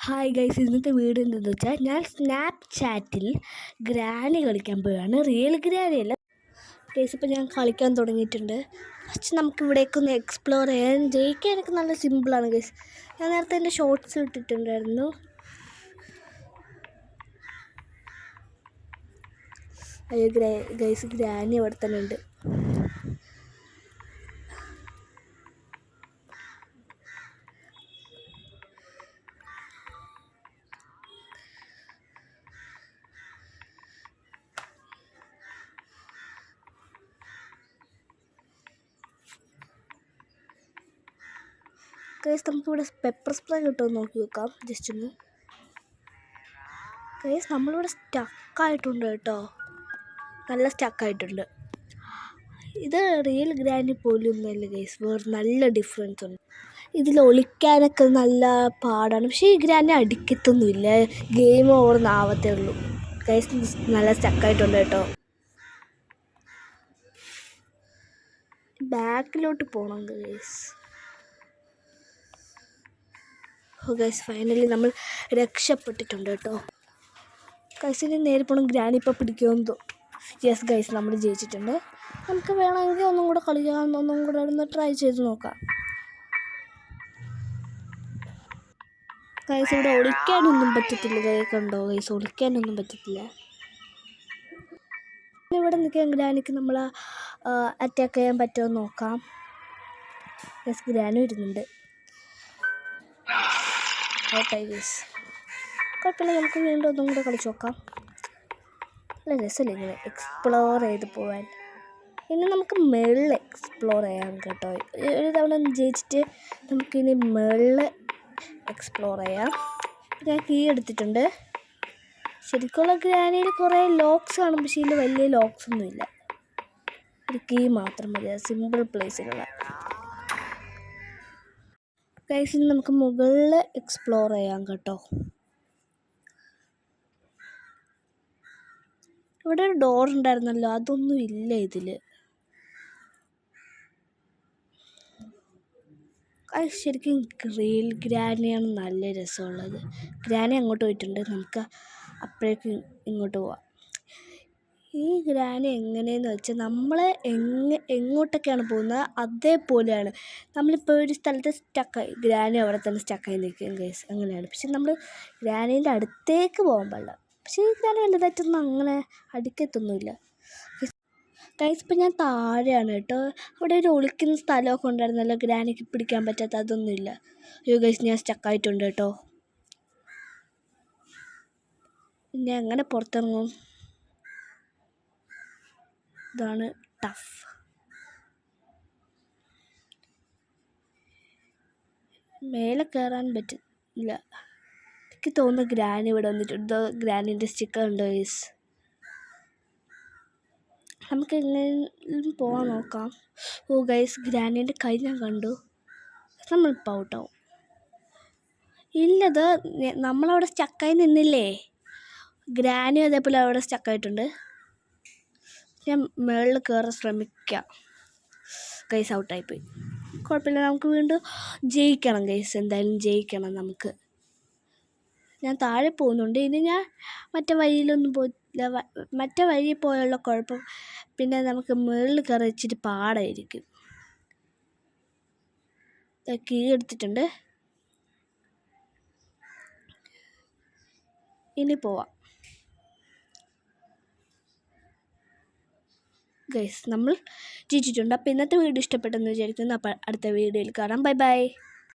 Hi guys, ഇന്നത്തെ video എന്താണെന്ന് വെച്ചാൽ ഞാൻ സ്നാപ്ചാറ്റിൽ ഗ്രാനി കളിക്കാൻ പോവുകയാണ്. റിയൽ ഗ്രാനി അല്ല ഗൈസ്. ഇപ്പോൾ ഞാൻ കളിക്കാൻ തുടങ്ങിയിട്ടുണ്ട്. പക്ഷെ നമുക്ക് ഇവിടേക്കൊന്ന് എക്സ്പ്ലോർ ചെയ്യാൻ ജയിക്കാനൊക്കെ നല്ല സിമ്പിളാണ് ഗൈസ്. ഞാൻ നേരത്തെ എൻ്റെ ഷോർട്സ് ഇട്ടിട്ടുണ്ടായിരുന്നു. അയ്യോ ഗൈസ്, ഗ്രാനി അവിടെ തന്നെ ഉണ്ട്. ഗൈസ്, നമുക്കിവിടെ പെപ്പർ സ്പ്രേ കിട്ടുമെന്ന് നോക്കി നോക്കാം. ജസ്റ്റ് ഒന്ന് ഗൈസ്, നമ്മളിവിടെ സ്റ്റക്കായിട്ടുണ്ട് കേട്ടോ. നല്ല സ്റ്റക്കായിട്ടുണ്ട്. ഇത് റിയൽ ഗ്രാനി പോലൊന്നുമല്ല ഗൈസ്, വേറെ നല്ല ഡിഫറൻസ് ഉണ്ട്. ഇതിൽ ഒളിക്കാനൊക്കെ നല്ല പാടാണ്. പക്ഷേ ഈ ഗ്രാനി അടിക്കത്തൊന്നുമില്ല. ഗെയിം ഓവർന്നാവത്തേ ഉള്ളൂ ഗൈസ്. നല്ല സ്റ്റക്കായിട്ടുണ്ട് കേട്ടോ. ബാക്കിലോട്ട് പോകണം ഗൈസ്. ഓ ഗൈസ്, ഫൈനലി നമ്മൾ രക്ഷപ്പെട്ടിട്ടുണ്ട് കേട്ടോ. ഗൈസിന് നേരെ പോകണം. ഗ്രാനി ഇപ്പോൾ പിടിക്കുമെന്ന് യെസ് ഗൈസ്, നമ്മൾ ജയിച്ചിട്ടുണ്ട്. നമുക്ക് വേണമെങ്കിൽ ഒന്നും കൂടെ കളിക്കാം, ഒന്നും കൂടെ ഒന്ന് ട്രൈ ചെയ്ത് നോക്കാം. ഗൈസ്, ഇവിടെ ഒളിക്കാനൊന്നും പറ്റത്തില്ല. കണ്ടോ ഗൈസ്, ഒളിക്കാനൊന്നും പറ്റത്തില്ല. ഇവിടെ നിൽക്കാൻ ഗ്രാനിക്ക് നമ്മൾ അറ്റാക്ക് ചെയ്യാൻ പറ്റുമോ നോക്കാം. ഗൈസ്, ഗ്രാനി വരുന്നുണ്ട്. ഓട്ടായി ഗൈസ്, കുഴപ്പമില്ല. നമുക്ക് വീണ്ടും ഒന്നും കൂടെ കളിച്ച് നോക്കാം. നല്ല രസമല്ലേ ഇങ്ങനെ എക്സ്പ്ലോർ ചെയ്ത് പോകാൻ. ഇനി നമുക്ക് മുകളിൽ എക്സ്പ്ലോർ ചെയ്യാം കേട്ടോ. ഒരു തവണ ജയിച്ചിട്ട് നമുക്കിനി മുകളിൽ എക്സ്പ്ലോർ ചെയ്യാം. ഞാൻ കീ എടുത്തിട്ടുണ്ട്. ശരിക്കുള്ള ഗ്രാനിയിൽ കുറേ ലോക്സ് കാണും, പക്ഷേ ഇതിൽ വലിയ ലോക്സ് ഒന്നുമില്ല. ഒരു കീ മാത്രം മതി, സിമ്പിൾ പ്ലേസിലുള്ള. ഗൈസ്, ഇനി നമുക്ക് മുകളിൽ എക്സ്പ്ലോർ ചെയ്യാം കേട്ടോ. ഇവിടെ ഒരു ഡോർ ഉണ്ടായിരുന്നല്ലോ, അതൊന്നും ഇല്ല ഇതിൽ. ശരിക്കും റിയൽ ഗ്രാനിയാണ് നല്ല രസമുള്ളത്. ഗ്രാനി അങ്ങോട്ട് പോയിട്ടുണ്ട്. നമുക്ക് അപ്പോഴേക്കും ഇങ്ങോട്ട് പോവാം. ഈ ഗ്രാനി എങ്ങനെയെന്ന് വെച്ചാൽ നമ്മൾ എങ്ങോട്ടൊക്കെയാണ് പോകുന്നത് അതേപോലെയാണ്. നമ്മളിപ്പോൾ ഒരു സ്ഥലത്ത് സ്റ്റക്കായി, ഗ്രാനി അവിടെ തന്നെ സ്റ്റക്കായി നിൽക്കും ഗൈസ്, അങ്ങനെയാണ്. പക്ഷെ നമ്മൾ ഗ്രാനീൻ്റെ അടുത്തേക്ക് പോകാൻ പാടില്ല. പക്ഷേ ഈ ഗ്രാനി വലുതായിട്ടൊന്നും അങ്ങനെ അടിക്കത്തൊന്നുമില്ല ഗൈസ്. ഇപ്പം ഞാൻ താഴെയാണ് കേട്ടോ. അവിടെ ഒരു ഒളിക്കുന്ന സ്ഥലമൊക്കെ ഉണ്ടായിരുന്നല്ലോ, ഗ്രാനിക്ക് പിടിക്കാൻ പറ്റാത്ത, അതൊന്നുമില്ല. അയ്യോ ഗൈസ്, ഞാൻ സ്റ്റക്കായിട്ടുണ്ട് കേട്ടോ. പിന്നെ എങ്ങനെ പുറത്തിറങ്ങും? ഇതാണ് ടഫ്. മേലെ കയറാൻ പറ്റില്ല. എനിക്ക് തോന്നുന്നു ഗ്രാനി ഇവിടെ വന്നിട്ടുണ്ട്. ഗ്രാനിൻ്റെ സ്റ്റിക്കർ ഉണ്ട് ഗൈസ്. നമുക്ക് എങ്ങനെയും പോകാൻ നോക്കാം. ഓ ഗൈസ്, ഗ്രാനീൻ്റെ കൈ ഞാൻ കണ്ടു. നമ്മളിപ്പോൾ ഔട്ടാവും. ഇല്ലത് നമ്മളവിടെ സ്റ്റക്കായി നിന്നില്ലേ. ഗ്രാനി അതേപോലെ അവിടെ സ്റ്റക്കായിട്ടുണ്ട്. ഞാൻ മുകളിൽ കയറാൻ ശ്രമിക്കാം. ഗൈസ്, ഔട്ടായിപ്പോയി. കുഴപ്പമില്ല, നമുക്ക് വീണ്ടും ജയിക്കണം ഗൈസ്. എന്തായാലും ജയിക്കണം നമുക്ക്. ഞാൻ താഴെ പോകുന്നുണ്ട്. ഇനി ഞാൻ മറ്റേ വഴിയിലൊന്നും പോയില്ല. മറ്റേ വഴി പോയുള്ള കുഴപ്പം പിന്നെ നമുക്ക് മുകളിൽ കയറി വെച്ചിട്ട് പാടായിരിക്കും. കീ എടുത്തിട്ടുണ്ട്. ഇനി പോവാം ഗൈസ്. നമ്മൾ ജയിച്ചിട്ടുണ്ട്. അപ്പോൾ ഇന്നത്തെ വീഡിയോ ഇഷ്ടപ്പെട്ടെന്ന് വിചാരിക്കുന്നു. അപ്പോൾ അടുത്ത വീഡിയോയിൽ കാണാം. Bye bye.